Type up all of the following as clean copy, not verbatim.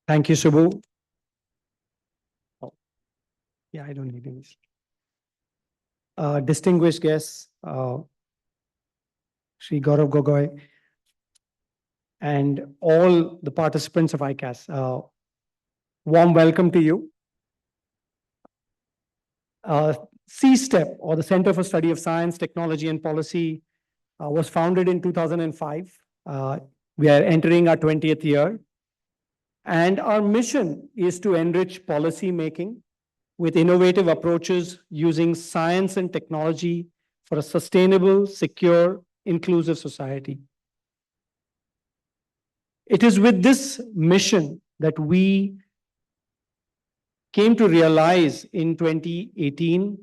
Thank you, Subbu. Oh, yeah, I don't need this. Distinguished guests, Shri Gaurav Gogoi, and all the participants of ICAS, warm welcome to you. CSTEP, or the Center for Study of Science, Technology and Policy, was founded in 2005. We are entering our 20th year. And our mission is to enrich policy making with innovative approaches using science and technology for a sustainable, secure, inclusive society. It is with this mission that we came to realize in 2018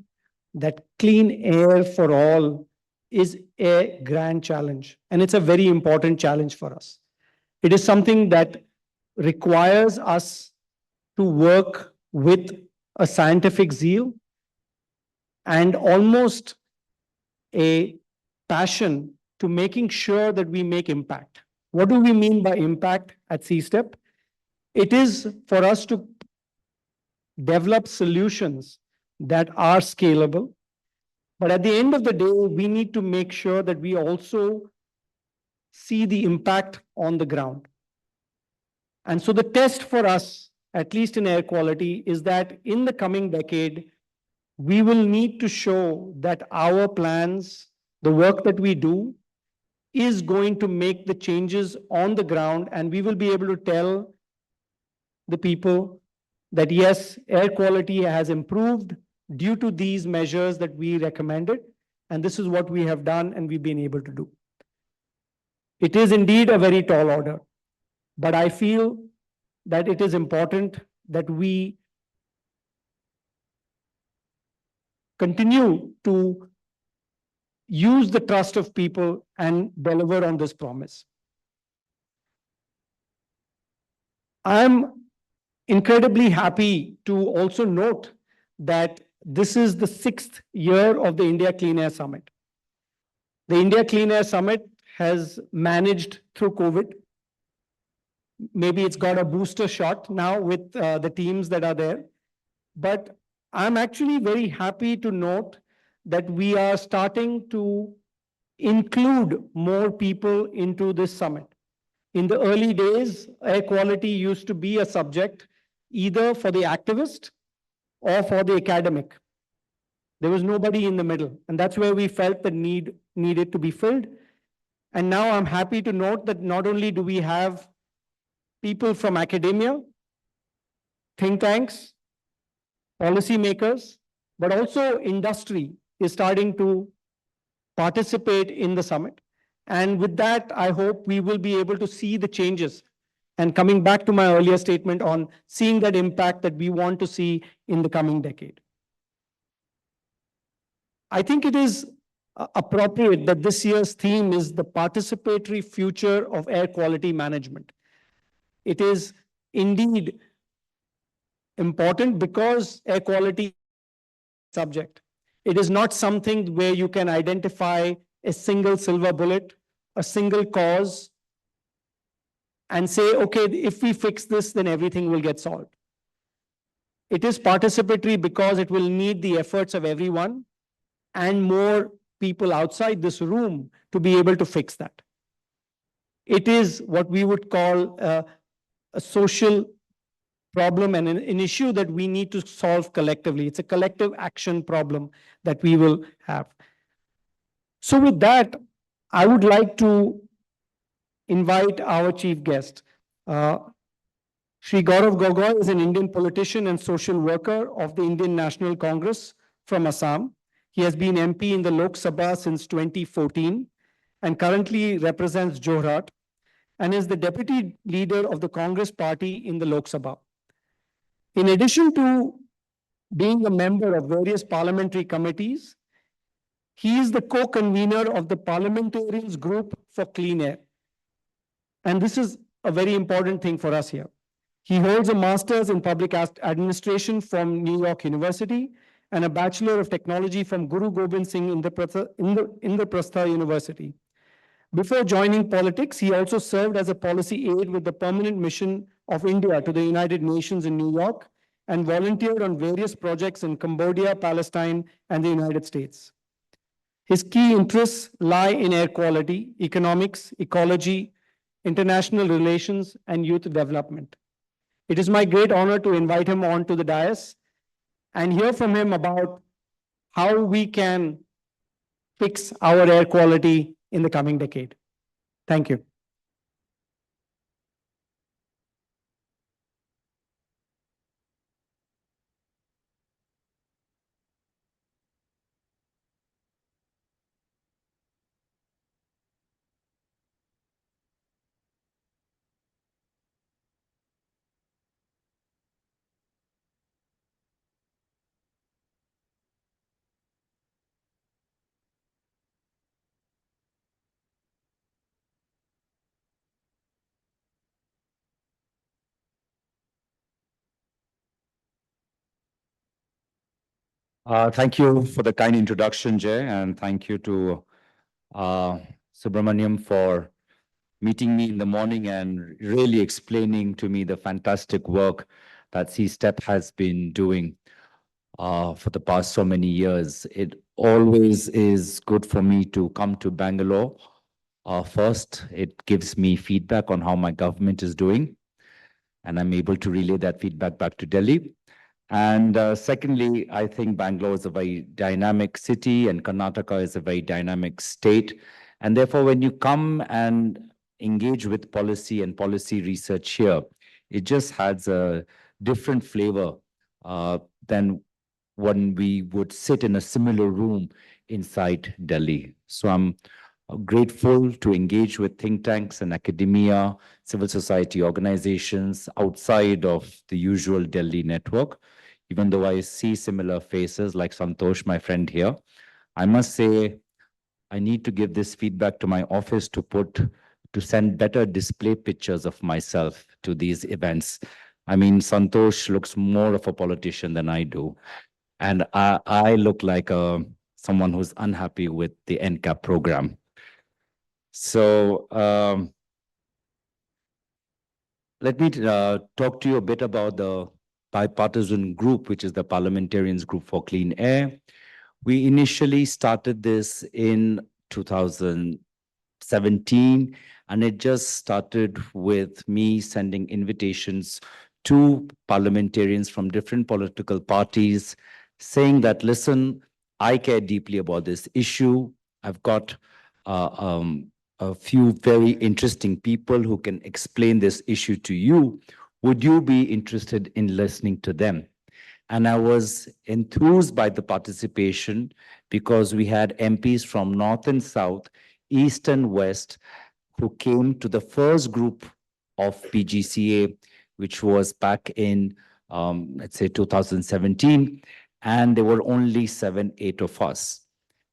that clean air for all is a grand challenge, and it's a very important challenge for us. It is something that requires us to work with a scientific zeal and almost a passion to making sure that we make impact. What do we mean by impact at CSTEP? It is for us to develop solutions that are scalable. But at the end of the day, we need to make sure that we also see the impact on the ground. And so the test for us, at least in air quality, is that in the coming decade, we will need to show that our plans, the work that we do, is going to make the changes on the ground, and we will be able to tell the people that yes, air quality has improved due to these measures that we recommended, and this is what we have done and we've been able to do. It is indeed a very tall order, but I feel that it is important that we continue to use the trust of people and deliver on this promise. I'm incredibly happy to also note that this is the 6th year of the India Clean Air Summit. The India Clean Air Summit has managed through COVID. Maybe it's got a booster shot now with the teams that are there. But I'm actually very happy to note that we are starting to include more people into this summit. In the early days, air quality used to be a subject either for the activist or for the academic. There was nobody in the middle, and that's where we felt the need needed to be filled. And now I'm happy to note that not only do we have people from academia, think tanks, policymakers, but also industry is starting to participate in the summit. And with that, I hope we will be able to see the changes. And coming back to my earlier statement on seeing that impact that we want to see in the coming decade. I think it is appropriate that this year's theme is the participatory future of air quality management. It is indeed important because air quality is a subject. It is not something where you can identify a single silver bullet, a single cause, and say, okay, if we fix this, then everything will get solved. It is participatory because it will need the efforts of everyone and more people outside this room to be able to fix that. It is what we would call a social problem and an issue that we need to solve collectively. It's a collective action problem that we will have. So with that, I would like to invite our chief guest. Shri Gaurav Gogoi is an Indian politician and social worker of the Indian National Congress from Assam. He has been MP in the Lok Sabha since 2014 and currently represents Jorhat and is the deputy leader of the Congress party in the Lok Sabha. In addition to being a member of various parliamentary committees, he is the co-convener of the Parliamentarians Group for Clean Air. And this is a very important thing for us here. He holds a master's in public administration from New York University and a Bachelor of Technology from Guru Gobind Singh Indraprastha University. Before joining politics, he also served as a policy aide with the Permanent Mission of India to the United Nations in New York and volunteered on various projects in Cambodia, Palestine, and the United States. His key interests lie in air quality, economics, ecology, international relations, and youth development. It is my great honor to invite him on to the dais and hear from him about how we can fix our air quality in the coming decade. Thank you. Thank you for the kind introduction, Jay, and thank you to Subramaniam for meeting me in the morning and really explaining to me the fantastic work that C-STEP has been doing for the past so many years. It always is good for me to come to Bangalore. First, it gives me feedback on how my government is doing, and I'm able to relay that feedback back to Delhi. And secondly, I think Bangalore is a very dynamic city and Karnataka is a very dynamic state. And therefore, when you come and engage with policy and policy research here, it just adds a different flavor than when we would sit in a similar room inside Delhi. So I'm grateful to engage with think tanks and academia, civil society organizations outside of the usual Delhi network. Even though I see similar faces like Santosh, my friend here, I must say I need to give this feedback to my office to send better display pictures of myself to these events. I mean, Santosh looks more of a politician than I do. And I look like someone who's unhappy with the NCAP program. So let me talk to you a bit about the bipartisan group, which is the Parliamentarians Group for Clean Air. We initially started this in 2017, and it just started with me sending invitations to parliamentarians from different political parties, saying that, listen, I care deeply about this issue. I've got a few very interesting people who can explain this issue to you. Would you be interested in listening to them? And I was enthused by the participation because we had MPs from North and South, East and West, who came to the first group of PGCA, which was back in, let's say, 2017. And there were only 7, 8 of us.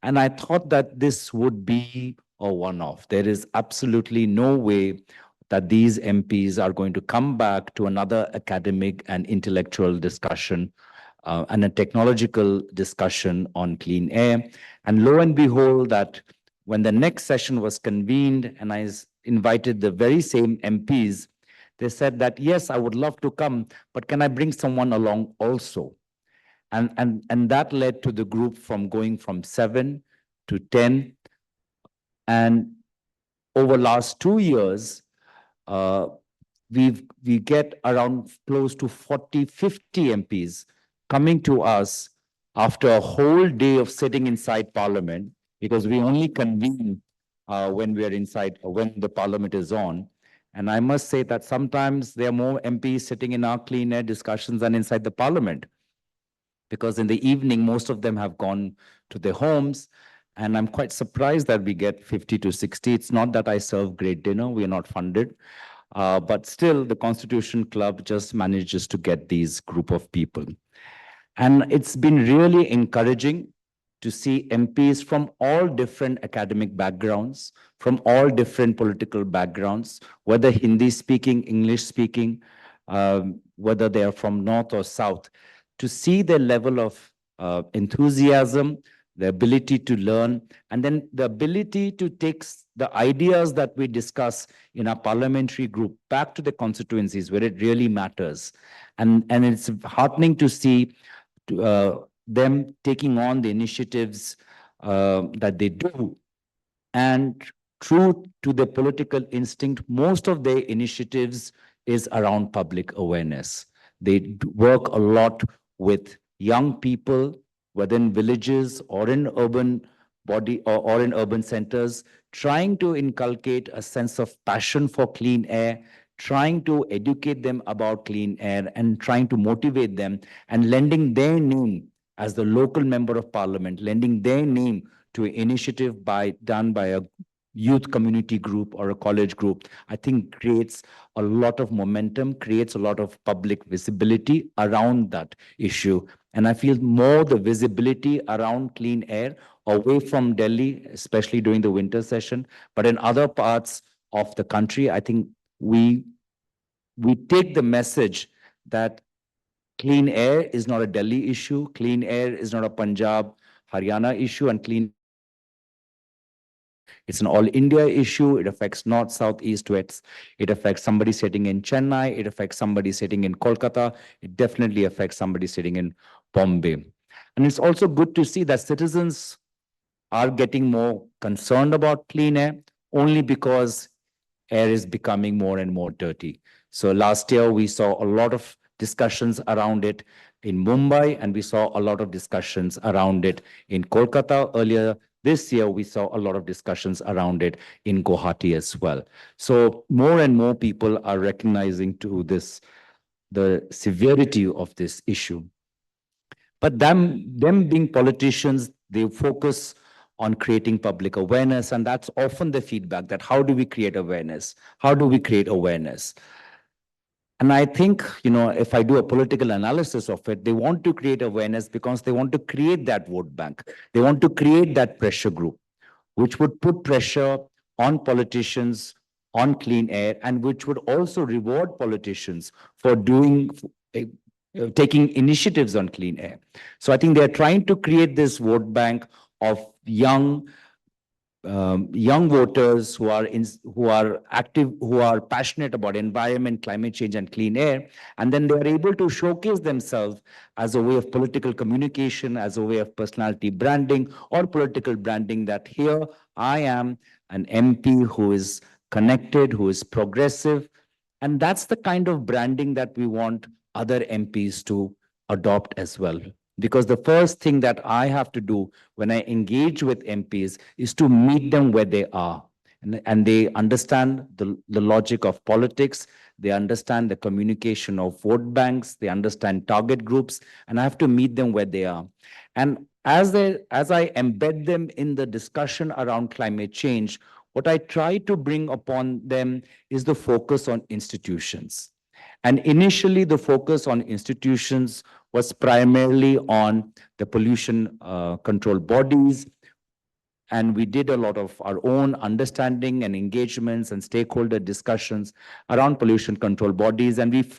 And I thought that this would be a one-off. There is absolutely no way that these MPs are going to come back to another academic and intellectual discussion and a technological discussion on clean air. And lo and behold, that when the next session was convened and I invited the very same MPs, they said that, yes, I would love to come, but can I bring someone along also? And that led to the group from going from 7 to 10. And over last 2 years, we get around close to 40, 50 MPs coming to us after a whole day of sitting inside Parliament, because we only convene when we are inside, when the Parliament is on. And I must say that sometimes there are more MPs sitting in our clean air discussions than inside the Parliament, because in the evening, most of them have gone to their homes. And I'm quite surprised that we get 50 to 60. It's not that I serve great dinner. We are not funded. But still, the Constitution Club just manages to get these group of people. And it's been really encouraging to see MPs from all different academic backgrounds, from all different political backgrounds, whether Hindi speaking, English speaking, whether they are from North or South, to see their level of enthusiasm, the ability to learn, and then the ability to take the ideas that we discuss in our parliamentary group back to the constituencies where it really matters. And it's heartening to see them taking on the initiatives that they do. And true to their political instinct, most of their initiatives is around public awareness. They work a lot with young people, whether in villages or in urban or in urban centers, trying to inculcate a sense of passion for clean air, trying to educate them about clean air, and trying to motivate them, and lending their name as the local member of parliament, lending their name to an initiative done by a youth community group or a college group, I think creates a lot of momentum, creates a lot of public visibility around that issue. And I feel more the visibility around clean air away from Delhi, especially during the winter session, but in other parts of the country, I think we take the message that clean air is not a Delhi issue, clean air is not a Punjab, Haryana issue, and clean it's an all India issue. It affects north, south, east, west. It affects somebody sitting in Chennai. It affects somebody sitting in Kolkata. It definitely affects somebody sitting in Bombay. And it's also good to see that citizens are getting more concerned about clean air only because air is becoming more and more dirty. So last year, we saw a lot of discussions around it in Mumbai, and we saw a lot of discussions around it in Kolkata earlier. This year, we saw a lot of discussions around it in Guwahati as well. So more and more people are recognizing the severity of this issue. But them being politicians, they focus on creating public awareness, and that's often the feedback that how do we create awareness? How do we create awareness? And I think, if I do a political analysis of it, they want to create awareness because they want to create that vote bank. They want to create that pressure group, which would put pressure on politicians on clean air, and which would also reward politicians for taking initiatives on clean air. So I think they're trying to create this vote bank of young voters who are active, who are passionate about environment, climate change, and clean air, and then they are able to showcase themselves as a way of political communication, as a way of personality branding or political branding. That here I am an MP who is connected, who is progressive, and that's the kind of branding that we want other MPs to adopt as well. Because the first thing that I have to do when I engage with MPs is to meet them where they are. And they understand the logic of politics. They understand the communication of vote banks. They understand target groups. And I have to meet them where they are. And as I embed them in the discussion around climate change, what I try to bring upon them is the focus on institutions. And initially, the focus on institutions was primarily on the pollution control bodies. And we did a lot of our own understanding and engagements and stakeholder discussions around pollution control bodies. And we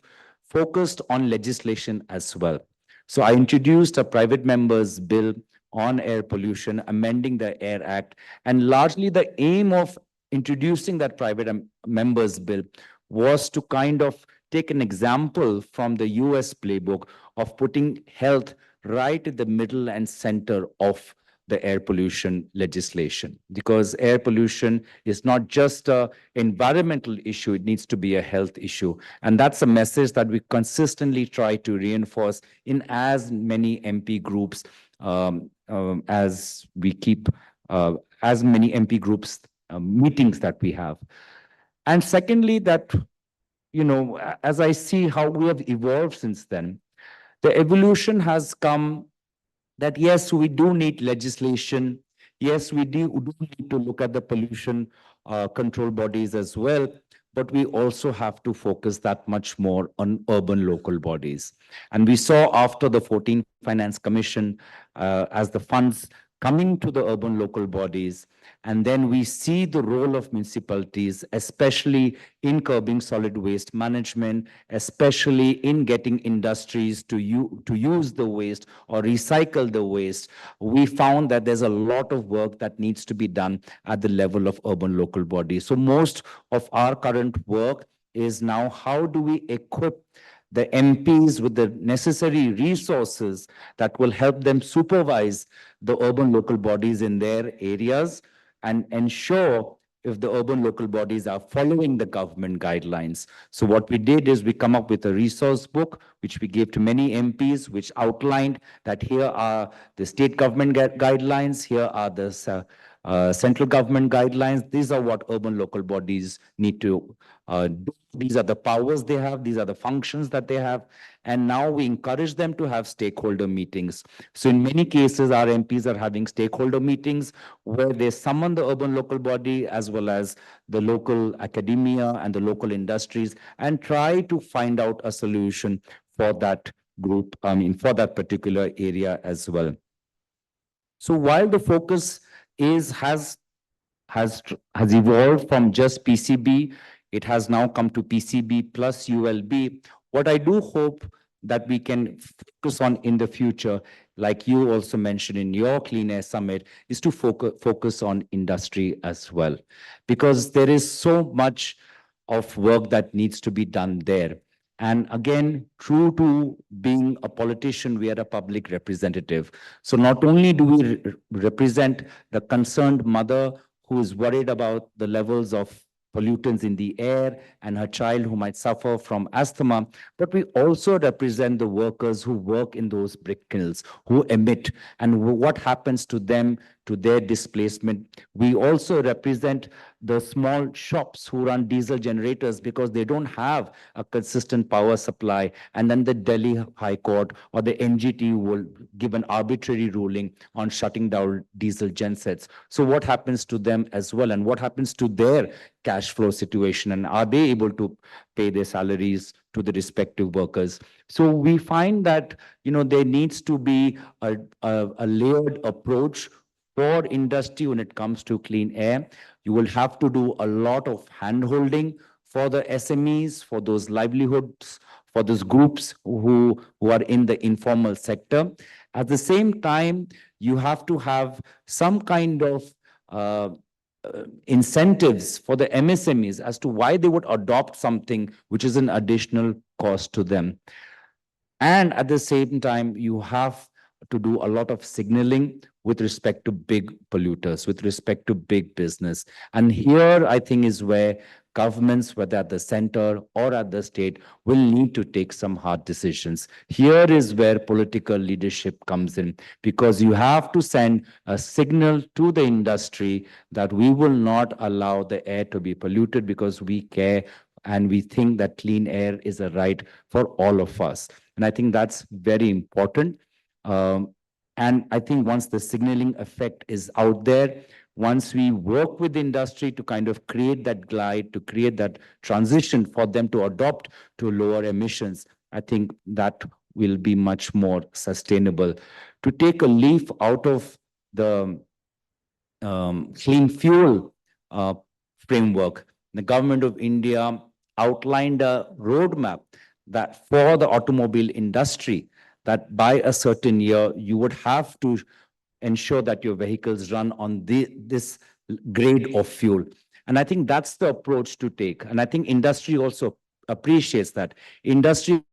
focused on legislation as well. So I introduced a private members bill on air pollution, amending the Air Act. And largely the aim of introducing that private members bill was to kind of take an example from the US playbook of putting health right at the middle and center of the air pollution legislation. Because air pollution is not just an environmental issue, it needs to be a health issue. And that's a message that we consistently try to reinforce in as many MP groups as we keep, as many MP groups meetings that we have. And secondly, that as I see how we have evolved since then, the evolution has come that yes, we do need legislation. Yes, we do need to look at the pollution control bodies as well, but we also have to focus that much more on urban local bodies. And we saw after the 14th Finance Commission, as the funds coming to the urban local bodies, and then we see the role of municipalities, especially in curbing solid waste management, especially in getting industries to use the waste or recycle the waste. We found that there's a lot of work that needs to be done at the level of urban local bodies. So most of our current work is now how do we equip the MPs with the necessary resources that will help them supervise the urban local bodies in their areas and ensure if the urban local bodies are following the government guidelines. So what we did is we come up with a resource book, which we gave to many MPs, which outlined that here are the state government guidelines, here are the central government guidelines. These are what urban local bodies need to do. These are the powers they have. These are the functions that they have. And now we encourage them to have stakeholder meetings. So in many cases, our MPs are having stakeholder meetings where they summon the urban local body as well as the local academia and the local industries and try to find out a solution for that group, for that particular area as well. So while the focus has evolved from just PCB, it has now come to PCB plus ULB. What I do hope that we can focus on in the future, like you also mentioned in your Clean Air Summit, is to focus on industry as well, because there is so much of work that needs to be done there. And again, true to being a politician, we are a public representative. So not only do we represent the concerned mother who is worried about the levels of pollutants in the air and her child who might suffer from asthma, but we also represent the workers who work in those brick kilns, who emit, and what happens to them, to their displacement. We also represent the small shops who run diesel generators because they don't have a consistent power supply. And then the Delhi High Court or the NGT will give an arbitrary ruling on shutting down diesel gensets. So what happens to them as well? And what happens to their cash flow situation? And are they able to pay their salaries to the respective workers? So we find that, there needs to be a layered approach for industry when it comes to clean air. You will have to do a lot of hand-holding for the SMEs, for those livelihoods, for those groups who are in the informal sector. At the same time, you have to have some kind of incentives for the MSMEs as to why they would adopt something which is an additional cost to them. And at the same time, you have to do a lot of signaling with respect to big polluters, with respect to big business. And here, I think, is where governments, whether at the center or at the state, will need to take some hard decisions. Here is where political leadership comes in, because you have to send a signal to the industry that we will not allow the air to be polluted because we care and we think that clean air is a right for all of us. And I think that's very important. And I think once the signaling effect is out there, once we work with the industry to kind of create that glide, to create that transition for them to adopt to lower emissions, I think that will be much more sustainable. To take a leaf out of the clean fuel framework, the government of India outlined a roadmap that for the automobile industry, that by a certain year, you would have to ensure that your vehicles run on this grade of fuel. And I think that's the approach to take. And I think industry also appreciates that. Industry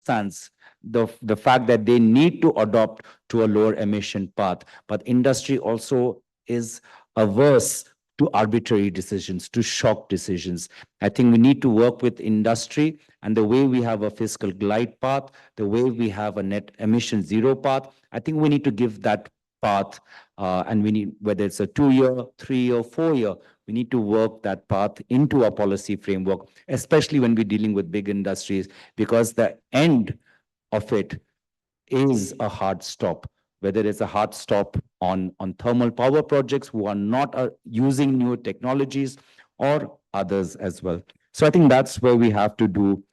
understands the fact that they need to adopt to a lower emission path, but industry also is averse to arbitrary decisions, to shock decisions. I think we need to work with industry, and the way we have a fiscal glide path, the way we have a net emission zero path, I think we need to give that path, and we need, whether it's a 2-year, 3-year, 4-year, we need to work that path into a policy framework, especially when we're dealing with big industries, because the end of it is a hard stop, whether it's a hard stop on thermal power projects who are not using new technologies or others as well. So I think that's where we have to do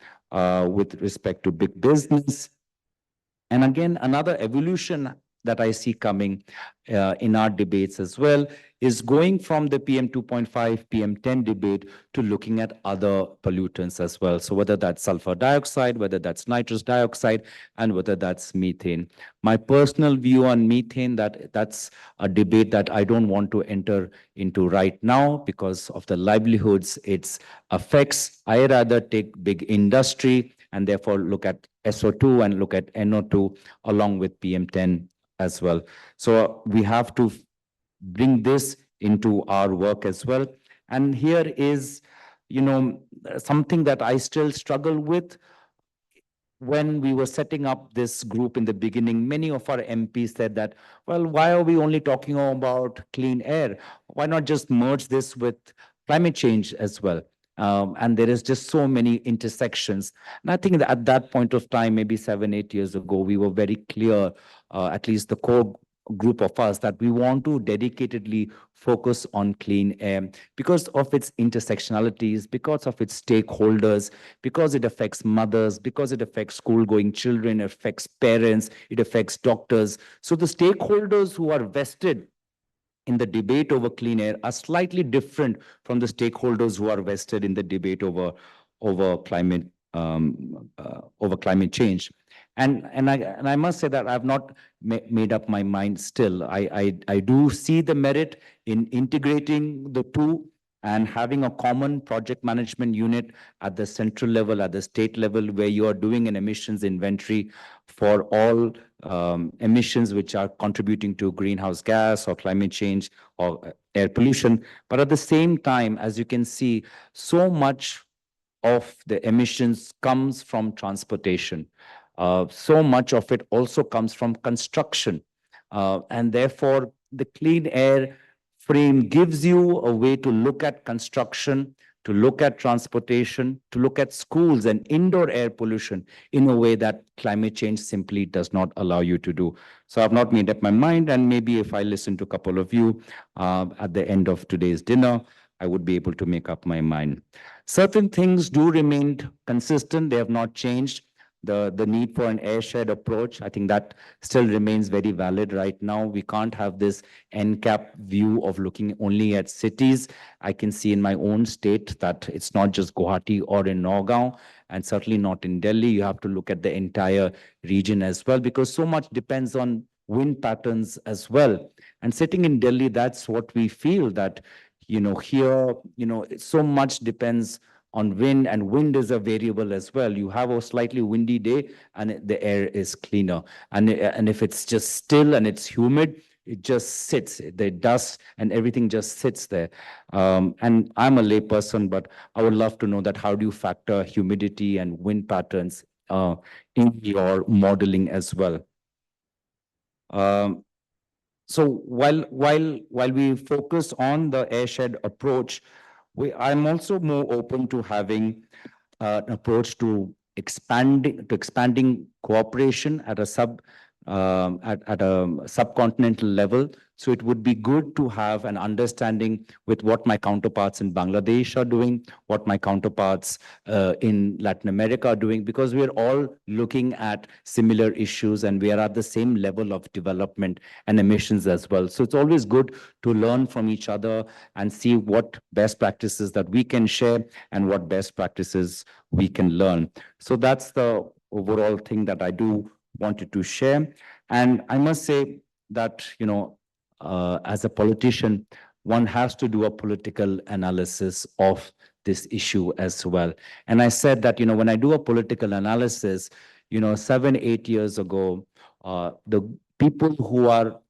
with respect to big business. And again, another evolution that I see coming in our debates as well is going from the PM 2.5, PM 10 debate to looking at other pollutants as well. So whether that's sulfur dioxide, whether that's nitrous dioxide, and whether that's methane. My personal view on methane, that's a debate that I don't want to enter into right now because of the livelihoods its affects. I rather take big industry and therefore look at SO2 and look at NO2 along with PM10 as well. So we have to bring this into our work as well. And here is, something that I still struggle with. When we were setting up this group in the beginning, many of our MPs said that, well, why are we only talking about clean air? Why not just merge this with climate change as well? And there is just so many intersections. And I think that at that point of time, maybe 7, 8 years ago, we were very clear, at least the core group of us, that we want to dedicatedly focus on clean air because of its intersectionalities, because of its stakeholders, because it affects mothers, because it affects school-going children, it affects parents, it affects doctors. So the stakeholders who are vested in the debate over clean air are slightly different from the stakeholders who are vested in the debate over climate over climate change. And I must say that I've not made up my mind still. I do see the merit in integrating the two and having a common project management unit at the central level, at the state level, where you are doing an emissions inventory for all emissions which are contributing to greenhouse gas or climate change or air pollution. But at the same time, as you can see, so much of the emissions comes from transportation. So much of it also comes from construction. And therefore, the clean air frame gives you a way to look at construction, to look at transportation, to look at schools and indoor air pollution in a way that climate change simply does not allow you to do. So I've not made up my mind, and maybe if I listen to a couple of you at the end of today's dinner, I would be able to make up my mind. Certain things do remain consistent. They have not changed. The need for an airshed approach, I think that still remains very valid right now. We can't have this NCAP view of looking only at cities. I can see in my own state that it's not just Guwahati or in Nagaon, and certainly not in Delhi. You have to look at the entire region as well, because so much depends on wind patterns as well. And sitting in Delhi, that's what we feel, that here, so much depends on wind, and wind is a variable as well. You have a slightly windy day and the air is cleaner. And if it's just still and it's humid, it just sits, the dust and everything just sits there. And I'm a lay person, but I would love to know that how do you factor humidity and wind patterns in your modeling as well? So while we focus on the airshed approach, I'm also more open to having an approach to expanding cooperation at a subcontinental level. So it would be good to have an understanding with what my counterparts in Bangladesh are doing, what my counterparts in Latin America are doing, because we're all looking at similar issues and we are at the same level of development and emissions as well. So it's always good to learn from each other and see what best practices that we can share and what best practices we can learn. So that's the overall thing that I do wanted to share. And I must say that, as a politician, one has to do a political analysis of this issue as well. And I said that, when I do a political analysis, 7, 8 years ago, the people who are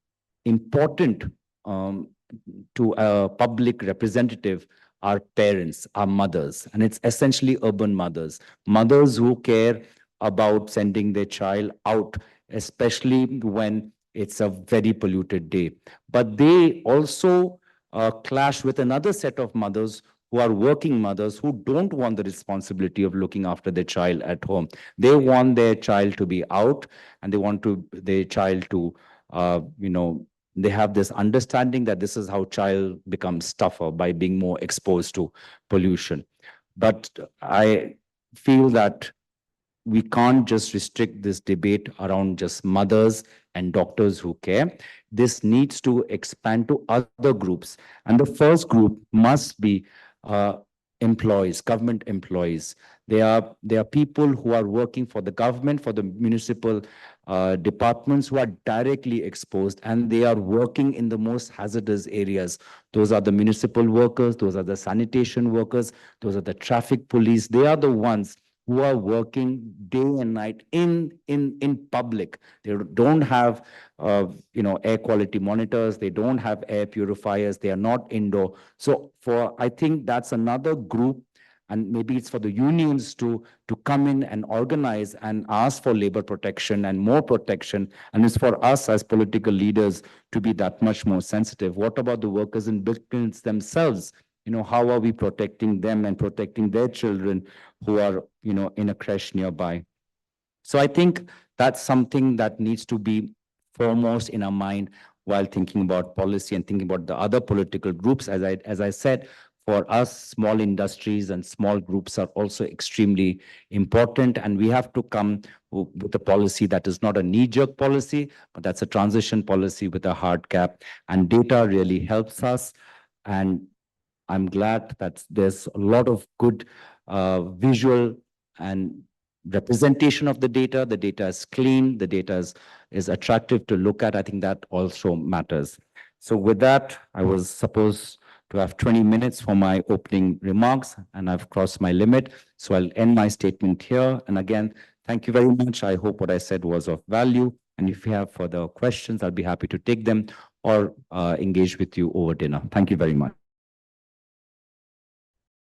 important to a public representative are parents, are mothers, and it's essentially urban mothers, mothers who care about sending their child out, especially when it's a very polluted day. But they also clash with another set of mothers who are working mothers who don't want the responsibility of looking after their child at home. They want their child to be out, and they want their child to, they have this understanding that this is how child becomes tougher by being more exposed to pollution. But I feel that we can't just restrict this debate around just mothers and doctors who care. This needs to expand to other groups. And the first group must be employees, government employees. They are people who are working for the government, for the municipal departments, who are directly exposed, and they are working in the most hazardous areas. Those are the municipal workers, those are the sanitation workers, those are the traffic police. They are the ones who are working day and night in public. They don't have air quality monitors, they don't have air purifiers, they are not indoor. So I think that's another group, and maybe it's for the unions to come in and organize and ask for labor protection and more protection. And it's for us as political leaders to be that much more sensitive. What about the workers in buildings themselves? How are we protecting them and protecting their children who are, in a creche nearby? So I think that's something that needs to be foremost in our mind while thinking about policy and thinking about the other political groups. As I said, for us, small industries and small groups are also extremely important, and we have to come with a policy that is not a knee-jerk policy, but that's a transition policy with a hard cap. And data really helps us. And I'm glad that there's a lot of good visual and representation of the data. The data is clean, the data is attractive to look at. I think that also matters. So with that, I was supposed to have 20 minutes for my opening remarks, and I've crossed my limit. So I'll end my statement here. And again, thank you very much. I hope what I said was of value. And if you have further questions, I'll be happy to take them or engage with you over dinner. Thank you very much.